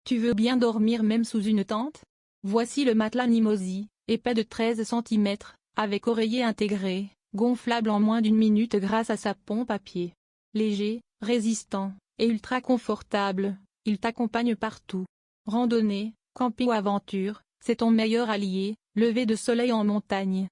Tu veux bien dormir même sous une tente? Voici le matelas NEEMOSI, épais de 13 cm, avec oreiller intégré, gonflable en moins d'une minute grâce à sa pompe à pied. Léger, résistant, et ultra confortable, il t'accompagne partout. Randonnée, camping ou aventure, c'est ton meilleur allié, lever de soleil en montagne.